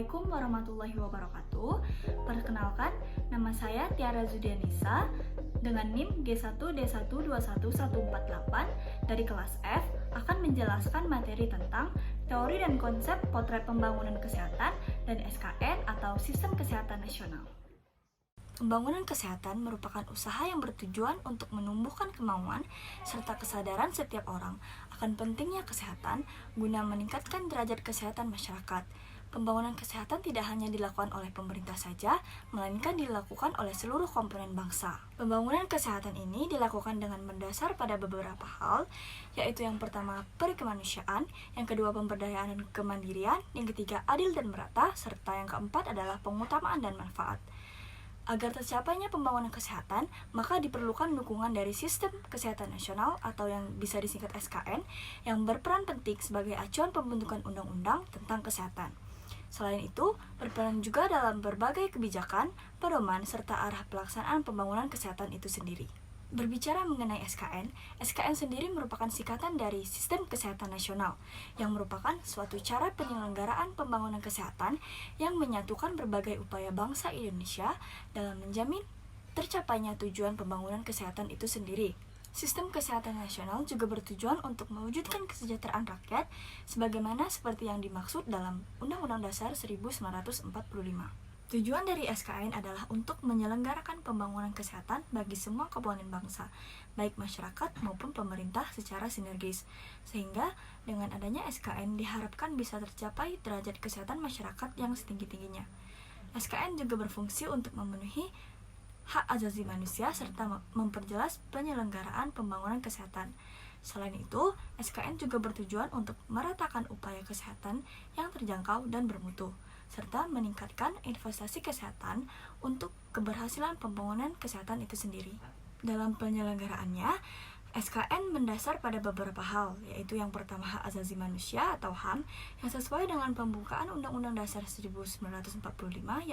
Assalamualaikum warahmatullahi wabarakatuh. Perkenalkan, nama saya Tiara Zudianisa dengan NIM G1D1211148 dari kelas F akan menjelaskan materi tentang teori dan konsep potret pembangunan kesehatan dan SKN atau Sistem Kesehatan Nasional. Pembangunan kesehatan merupakan usaha yang bertujuan untuk menumbuhkan kemauan serta kesadaran setiap orang akan pentingnya kesehatan guna meningkatkan derajat kesehatan masyarakat. Pembangunan kesehatan tidak hanya dilakukan oleh pemerintah saja, melainkan dilakukan oleh seluruh komponen bangsa. Pembangunan kesehatan ini dilakukan dengan mendasar pada beberapa hal, yaitu yang pertama perikemanusiaan, yang kedua pemberdayaan dan kemandirian, yang ketiga adil dan merata, serta yang keempat adalah pengutamaan dan manfaat. Agar tercapainya pembangunan kesehatan, maka diperlukan dukungan dari Sistem Kesehatan Nasional atau yang bisa disingkat SKN yang berperan penting sebagai acuan pembentukan undang-undang tentang kesehatan. Selain itu, berperan juga dalam berbagai kebijakan, pedoman, serta arah pelaksanaan pembangunan kesehatan itu sendiri. Berbicara mengenai SKN, SKN sendiri merupakan singkatan dari Sistem Kesehatan Nasional, yang merupakan suatu cara penyelenggaraan pembangunan kesehatan yang menyatukan berbagai upaya bangsa Indonesia dalam menjamin tercapainya tujuan pembangunan kesehatan itu sendiri. Sistem Kesehatan Nasional juga bertujuan untuk mewujudkan kesejahteraan rakyat sebagaimana seperti yang dimaksud dalam Undang-Undang Dasar 1945. Tujuan dari SKN adalah untuk menyelenggarakan pembangunan kesehatan bagi semua komponen bangsa, baik masyarakat maupun pemerintah secara sinergis. Sehingga dengan adanya SKN diharapkan bisa tercapai derajat kesehatan masyarakat yang setinggi-tingginya. SKN juga berfungsi untuk memenuhi hak asasi manusia serta memperjelas penyelenggaraan pembangunan kesehatan. Selain itu, SKN juga bertujuan untuk meratakan upaya kesehatan yang terjangkau dan bermutu, serta meningkatkan investasi kesehatan untuk keberhasilan pembangunan kesehatan itu sendiri. Dalam penyelenggaraannya, SKN mendasar pada beberapa hal, yaitu yang pertama hak asasi manusia atau HAM yang sesuai dengan pembukaan Undang-Undang Dasar 1945,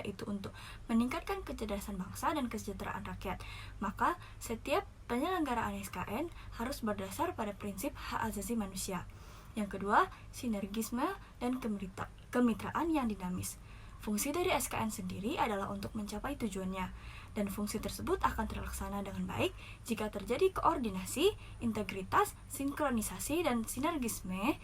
yaitu untuk meningkatkan kecerdasan bangsa dan kesejahteraan rakyat. Maka setiap penyelenggaraan SKN harus berdasar pada prinsip hak asasi manusia. Yang kedua, sinergisme dan kemitraan yang dinamis. Fungsi dari SKN sendiri adalah untuk mencapai tujuannya, dan fungsi tersebut akan terlaksana dengan baik jika terjadi koordinasi, integritas, sinkronisasi, dan sinergisme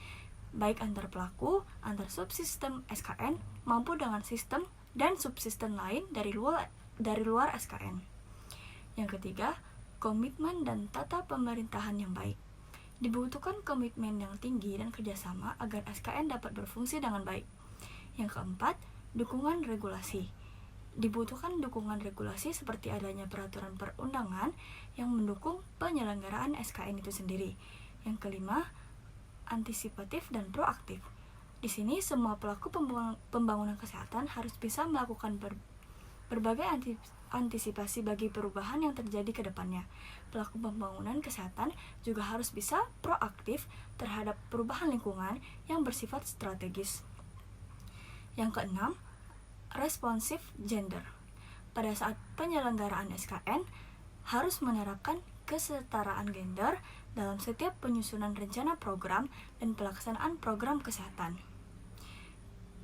baik antar pelaku, antar subsistem SKN, maupun dengan sistem dan subsistem lain dari luar SKN. Yang ketiga, komitmen dan tata pemerintahan yang baik. Dibutuhkan komitmen yang tinggi dan kerjasama agar SKN dapat berfungsi dengan baik. Yang keempat, dukungan regulasi. Dibutuhkan dukungan regulasi seperti adanya peraturan perundangan yang mendukung penyelenggaraan SKN itu sendiri. Yang kelima, antisipatif dan proaktif. Di sini semua pelaku pembangunan kesehatan harus bisa melakukan berbagai antisipasi bagi perubahan yang terjadi ke depannya. Pelaku pembangunan kesehatan juga harus bisa proaktif terhadap perubahan lingkungan yang bersifat strategis. Yang keenam, responsif gender. Pada saat penyelenggaraan SKN harus menerapkan kesetaraan gender dalam setiap penyusunan rencana program dan pelaksanaan program kesehatan.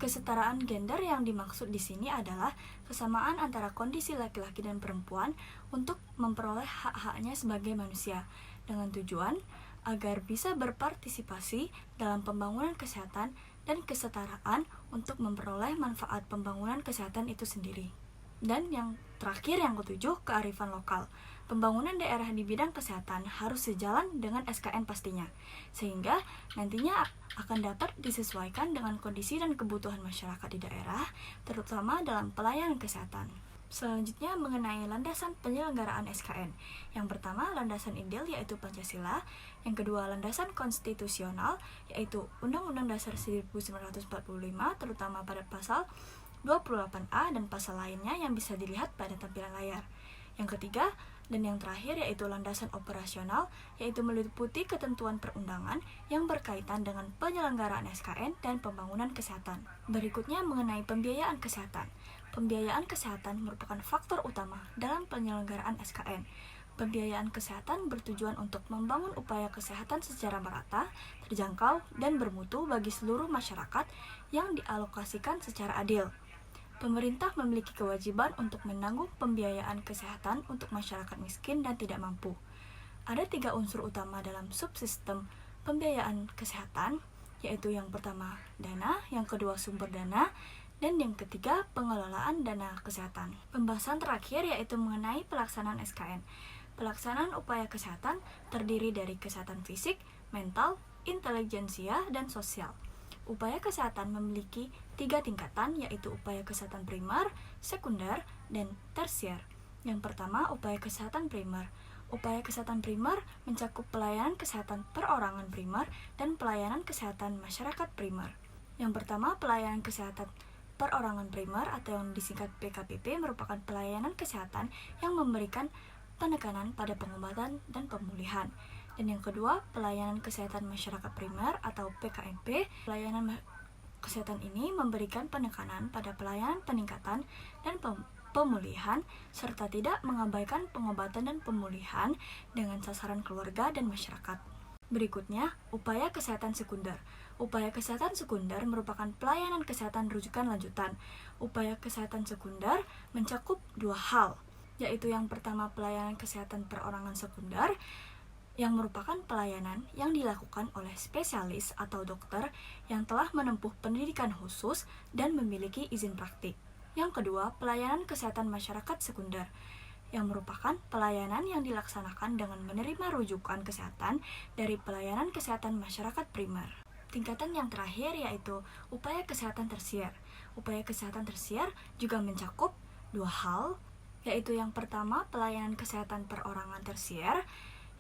Kesetaraan gender yang dimaksud di sini adalah kesamaan antara kondisi laki-laki dan perempuan untuk memperoleh hak-haknya sebagai manusia, dengan tujuan agar bisa berpartisipasi dalam pembangunan kesehatan dan kesetaraan untuk memperoleh manfaat pembangunan kesehatan itu sendiri. Dan yang terakhir, yang ketujuh, kearifan lokal. Pembangunan daerah di bidang kesehatan harus sejalan dengan SKN pastinya, sehingga nantinya akan dapat disesuaikan dengan kondisi dan kebutuhan masyarakat di daerah, terutama dalam pelayanan kesehatan. Selanjutnya mengenai landasan penyelenggaraan SKN. Yang pertama, landasan ideal yaitu Pancasila. Yang kedua, landasan konstitusional yaitu Undang-Undang Dasar 1945, terutama pada pasal 28A dan pasal lainnya yang bisa dilihat pada tampilan layar. Yang ketiga dan yang terakhir yaitu landasan operasional, yaitu meliputi ketentuan perundangan yang berkaitan dengan penyelenggaraan SKN dan pembangunan kesehatan. Berikutnya mengenai pembiayaan kesehatan. Pembiayaan kesehatan merupakan faktor utama dalam penyelenggaraan SKN. Pembiayaan kesehatan bertujuan untuk membangun upaya kesehatan secara merata, terjangkau, dan bermutu bagi seluruh masyarakat yang dialokasikan secara adil. Pemerintah memiliki kewajiban untuk menanggung pembiayaan kesehatan untuk masyarakat miskin dan tidak mampu. Ada 3 unsur utama dalam subsistem pembiayaan kesehatan, yaitu yang pertama dana, yang kedua sumber dana, dan yang ketiga pengelolaan dana kesehatan. Pembahasan terakhir yaitu mengenai pelaksanaan SKN. Pelaksanaan upaya kesehatan terdiri dari kesehatan fisik, mental, intelijensia, dan sosial. Upaya kesehatan memiliki 3 tingkatan, yaitu upaya kesehatan primer, sekunder, dan tersier. Yang pertama, upaya kesehatan primer. Upaya kesehatan primer mencakup pelayanan kesehatan perorangan primer dan pelayanan kesehatan masyarakat primer. Yang pertama, pelayanan kesehatan perorangan primer atau yang disingkat PKPP merupakan pelayanan kesehatan yang memberikan penekanan pada pengobatan dan pemulihan. Dan yang kedua, pelayanan kesehatan masyarakat primer atau PKMP. Pelayanan kesehatan ini memberikan penekanan pada pelayanan peningkatan dan pemulihan serta tidak mengabaikan pengobatan dan pemulihan dengan sasaran keluarga dan masyarakat. Berikutnya, upaya kesehatan sekunder. Upaya kesehatan sekunder merupakan pelayanan kesehatan rujukan lanjutan. Upaya kesehatan sekunder mencakup 2 hal, yaitu yang pertama pelayanan kesehatan perorangan sekunder, yang merupakan pelayanan yang dilakukan oleh spesialis atau dokter yang telah menempuh pendidikan khusus dan memiliki izin praktik. Yang kedua, pelayanan kesehatan masyarakat sekunder, yang merupakan pelayanan yang dilaksanakan dengan menerima rujukan kesehatan dari pelayanan kesehatan masyarakat primer. Tingkatan yang terakhir yaitu upaya kesehatan tersier. Upaya kesehatan tersier juga mencakup 2 hal, yaitu yang pertama pelayanan kesehatan perorangan tersier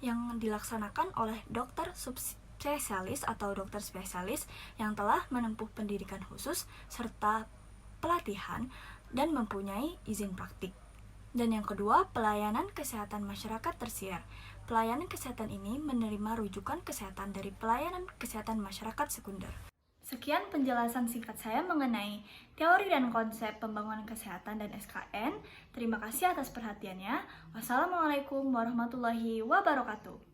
yang dilaksanakan oleh dokter subspesialis atau dokter spesialis yang telah menempuh pendidikan khusus serta pelatihan dan mempunyai izin praktik. Dan yang kedua, pelayanan kesehatan masyarakat tersier. Pelayanan kesehatan ini menerima rujukan kesehatan dari pelayanan kesehatan masyarakat sekunder. Sekian penjelasan singkat saya mengenai teori dan konsep pembangunan kesehatan dan SKN. Terima kasih atas perhatiannya. Wassalamualaikum warahmatullahi wabarakatuh.